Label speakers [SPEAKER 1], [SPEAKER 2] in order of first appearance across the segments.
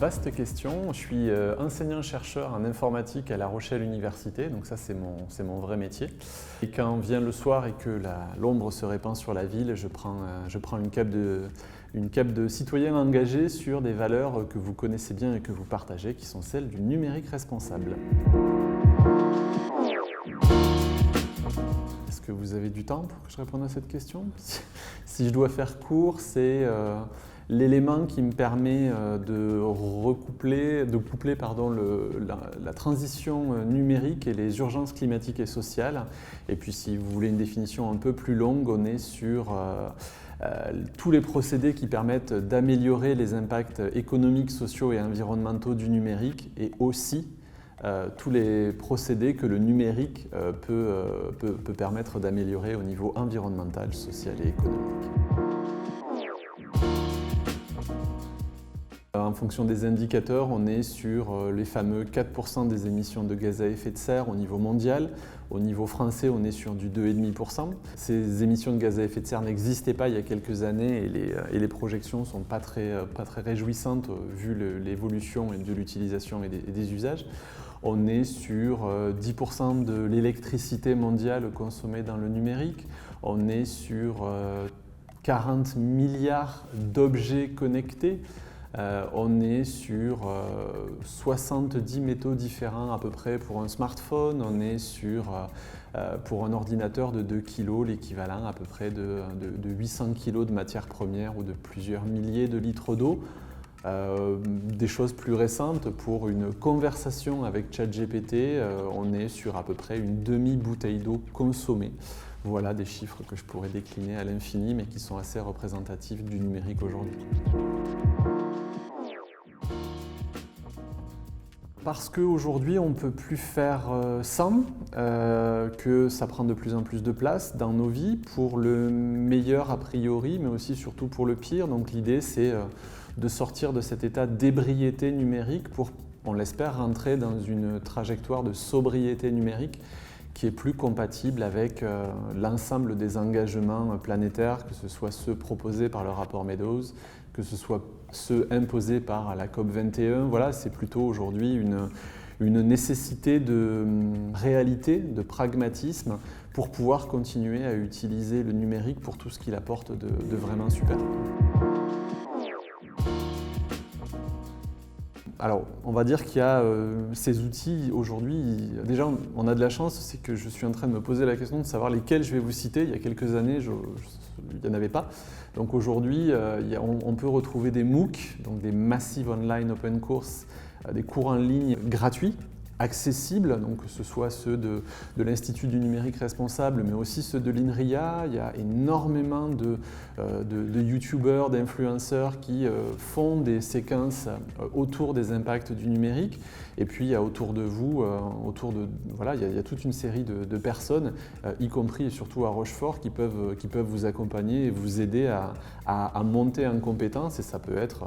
[SPEAKER 1] Vaste question. Je suis enseignant-chercheur en informatique à La Rochelle Université, donc ça c'est mon vrai métier. Et quand vient le soir et que l'ombre se répand sur la ville, je prends une cape de citoyen engagé sur des valeurs que vous connaissez bien et que vous partagez, qui sont celles du numérique responsable. Est-ce que vous avez du temps pour que je réponde à cette question? Si je dois faire court, c'est l'élément qui me permet de coupler la transition numérique et les urgences climatiques et sociales. Et puis si vous voulez une définition un peu plus longue, on est sur tous les procédés qui permettent d'améliorer les impacts économiques, sociaux et environnementaux du numérique, et aussi tous les procédés que le numérique peut permettre d'améliorer au niveau environnemental, social et économique. En fonction des indicateurs, on est sur les fameux 4% des émissions de gaz à effet de serre au niveau mondial. Au niveau français, on est sur du 2,5%. Ces émissions de gaz à effet de serre n'existaient pas il y a quelques années et les projections ne sont pas très réjouissantes vu l'évolution de l'utilisation et des usages. On est sur 10% de l'électricité mondiale consommée dans le numérique. On est sur 40 milliards d'objets connectés. On est sur 70 métaux différents à peu près pour un smartphone. On est sur, pour un ordinateur de 2 kg, l'équivalent à peu près de 800 kg de matières premières ou de plusieurs milliers de litres d'eau. Des choses plus récentes, pour une conversation avec ChatGPT, on est sur à peu près une demi-bouteille d'eau consommée. Voilà des chiffres que je pourrais décliner à l'infini, mais qui sont assez représentatifs du numérique aujourd'hui. Parce qu'aujourd'hui, on ne peut plus faire sans, que ça prend de plus en plus de place dans nos vies, pour le meilleur a priori, mais aussi surtout pour le pire. Donc l'idée, c'est de sortir de cet état d'ébriété numérique pour, on l'espère, rentrer dans une trajectoire de sobriété numérique qui est plus compatible avec l'ensemble des engagements planétaires, que ce soit ceux proposés par le rapport Meadows, que ce soit ceux imposés par la COP21. Voilà, c'est plutôt aujourd'hui une nécessité de réalité, de pragmatisme, pour pouvoir continuer à utiliser le numérique pour tout ce qu'il apporte de vraiment super. Alors, on va dire qu'il y a ces outils aujourd'hui. Déjà, on a de la chance, c'est que je suis en train de me poser la question de savoir lesquels je vais vous citer. Il y a quelques années, il n'y en avait pas. Donc aujourd'hui, on peut retrouver des MOOC, donc des Massive Online Open Course, des cours en ligne gratuits, accessibles, donc que ce soit ceux de l'Institut du numérique responsable, mais aussi ceux de l'INRIA. Il y a énormément de youtubeurs, d'influenceurs qui font des séquences autour des impacts du numérique. Et puis il y a autour de vous, il y a toute une série de personnes, y compris et surtout à Rochefort, qui peuvent vous accompagner et vous aider à monter en compétences. Et ça peut être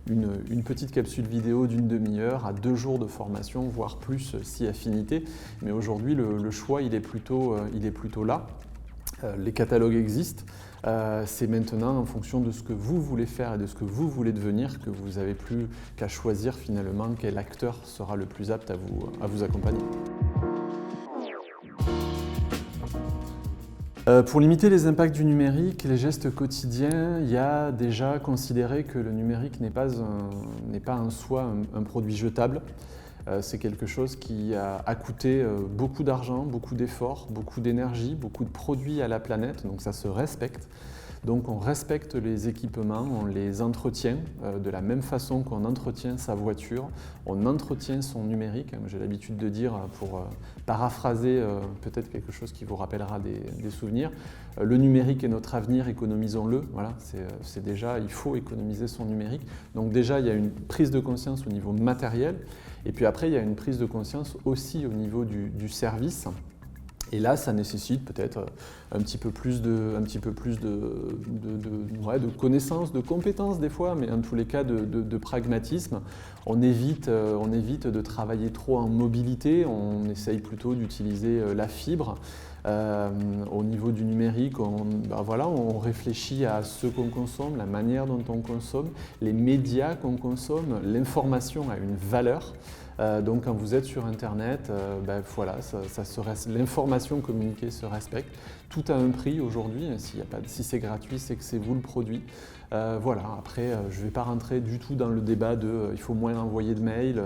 [SPEAKER 1] une petite capsule vidéo d'une demi-heure à 2 jours de formation, voire plus si affinité. Mais aujourd'hui, le choix, il est plutôt là. Les catalogues existent. C'est maintenant en fonction de ce que vous voulez faire et de ce que vous voulez devenir que vous n'avez plus qu'à choisir finalement quel acteur sera le plus apte à vous accompagner. Pour limiter les impacts du numérique, les gestes quotidiens, il y a déjà considéré que le numérique n'est pas en soi un produit jetable. C'est quelque chose qui a coûté beaucoup d'argent, beaucoup d'efforts, beaucoup d'énergie, beaucoup de produits à la planète, donc ça se respecte. Donc on respecte les équipements, on les entretient de la même façon qu'on entretient sa voiture, on entretient son numérique. J'ai l'habitude de dire, pour paraphraser peut-être quelque chose qui vous rappellera des souvenirs, le numérique est notre avenir, économisons-le. Voilà, c'est déjà, il faut économiser son numérique. Donc déjà, il y a une prise de conscience au niveau matériel, et puis après, il y a une prise de conscience aussi au niveau du service. Et là, ça nécessite peut-être un petit peu plus de connaissances, de compétences des fois, mais en tous les cas de pragmatisme. On évite de travailler trop en mobilité, on essaye plutôt d'utiliser la fibre. Au niveau du numérique, on réfléchit à ce qu'on consomme, la manière dont on consomme, les médias qu'on consomme, l'information a une valeur. Donc quand vous êtes sur Internet, l'information communiquée se respecte. Tout a un prix aujourd'hui, si c'est gratuit, c'est que c'est vous le produit. Après, je ne vais pas rentrer du tout dans le débat de il faut moins envoyer de mails.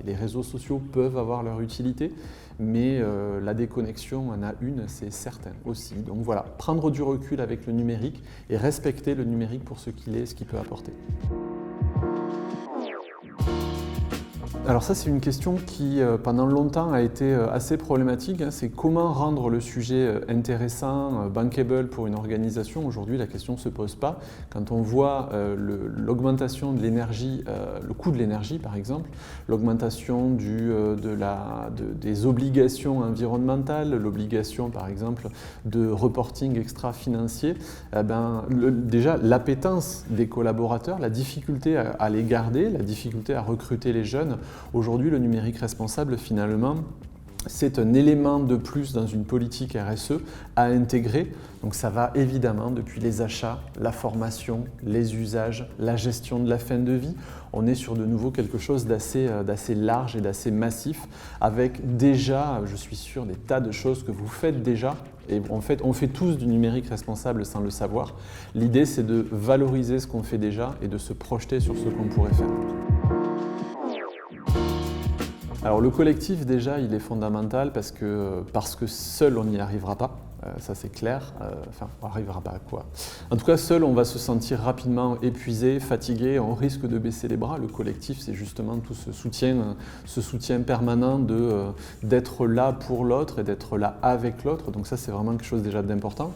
[SPEAKER 1] Les réseaux sociaux peuvent avoir leur utilité, mais la déconnexion en a une, c'est certain aussi. Donc voilà, prendre du recul avec le numérique et respecter le numérique pour ce qu'il est, ce qu'il peut apporter. Alors ça, c'est une question qui, pendant longtemps, a été assez problématique. C'est comment rendre le sujet intéressant, bankable pour une organisation. Aujourd'hui, la question ne se pose pas. Quand on voit l'augmentation de l'énergie, le coût de l'énergie par exemple, l'augmentation des obligations environnementales, l'obligation par exemple de reporting extra-financier, déjà l'appétence des collaborateurs, la difficulté à les garder, la difficulté à recruter les jeunes. Aujourd'hui, le numérique responsable, finalement, c'est un élément de plus dans une politique RSE à intégrer. Donc ça va évidemment depuis les achats, la formation, les usages, la gestion de la fin de vie. On est sur de nouveau quelque chose d'assez large et d'assez massif avec déjà, je suis sûr, des tas de choses que vous faites déjà. Et en fait, on fait tous du numérique responsable sans le savoir. L'idée, c'est de valoriser ce qu'on fait déjà et de se projeter sur ce qu'on pourrait faire. Alors le collectif déjà il est fondamental parce que seul on n'y arrivera pas, ça c'est clair, on n'arrivera pas à quoi. En tout cas seul on va se sentir rapidement épuisé, fatigué, on risque de baisser les bras. Le collectif c'est justement tout ce soutien permanent d'être là pour l'autre et d'être là avec l'autre, donc ça c'est vraiment quelque chose déjà d'important.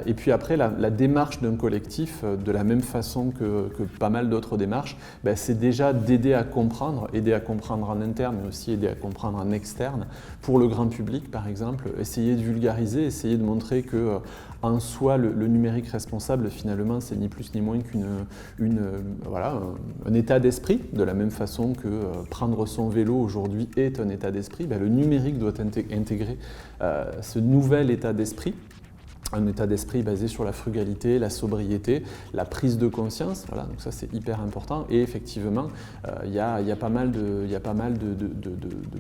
[SPEAKER 1] Et puis après, la démarche d'un collectif, de la même façon que pas mal d'autres démarches, c'est déjà d'aider à comprendre en interne, mais aussi aider à comprendre en externe, pour le grand public par exemple, essayer de vulgariser, essayer de montrer que en soi, le numérique responsable, finalement, c'est ni plus ni moins un état d'esprit, de la même façon que prendre son vélo aujourd'hui est un état d'esprit. Le numérique doit intégrer ce nouvel état d'esprit. Un état d'esprit basé sur la frugalité, la sobriété, la prise de conscience, donc ça c'est hyper important. Et effectivement, il y a pas mal de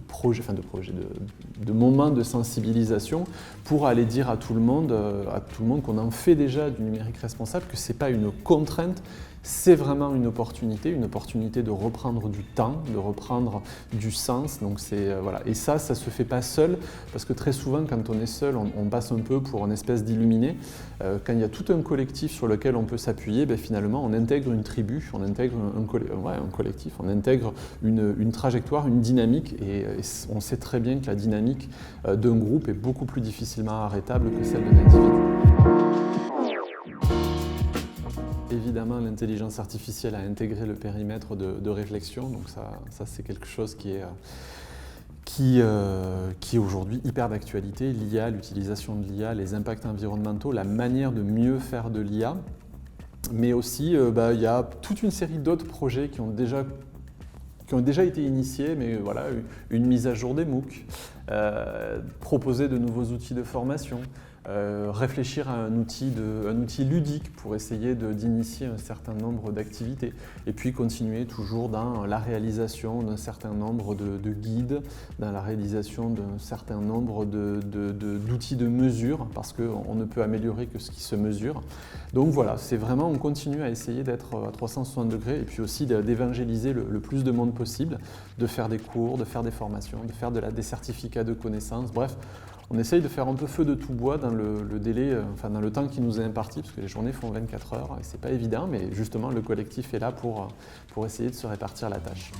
[SPEAKER 1] projets, de moments de sensibilisation pour aller dire à tout le monde qu'on en fait déjà du numérique responsable, que c'est pas une contrainte. C'est vraiment une opportunité de reprendre du temps, de reprendre du sens. Donc Et ça se fait pas seul, parce que très souvent, quand on est seul, on passe un peu pour une espèce d'illuminé. Quand il y a tout un collectif sur lequel on peut s'appuyer, finalement, on intègre une tribu, on intègre un collectif, on intègre une trajectoire, une dynamique, et on sait très bien que la dynamique d'un groupe est beaucoup plus difficilement arrêtable que celle d'un individu. Évidemment, l'intelligence artificielle a intégré le périmètre de réflexion, donc ça c'est quelque chose qui est aujourd'hui hyper d'actualité. L'IA, l'utilisation de l'IA, les impacts environnementaux, la manière de mieux faire de l'IA, mais aussi il y a toute une série d'autres projets qui ont déjà été initiés, mais une mise à jour des MOOC, proposer de nouveaux outils de formation, réfléchir à un outil ludique pour essayer d'initier un certain nombre d'activités, et puis continuer toujours dans la réalisation d'un certain nombre de guides, dans la réalisation d'un certain nombre d'outils de mesure, parce qu'on ne peut améliorer que ce qui se mesure. Donc voilà, c'est vraiment, on continue à essayer d'être à 360 degrés, et puis aussi d'évangéliser le plus de monde possible, de faire des cours, de faire des formations, de faire des certificats de connaissances, bref. On essaye de faire un peu feu de tout bois dans le délai, dans le temps qui nous est imparti, parce que les journées font 24 heures et c'est pas évident, mais justement le collectif est là pour essayer de se répartir la tâche.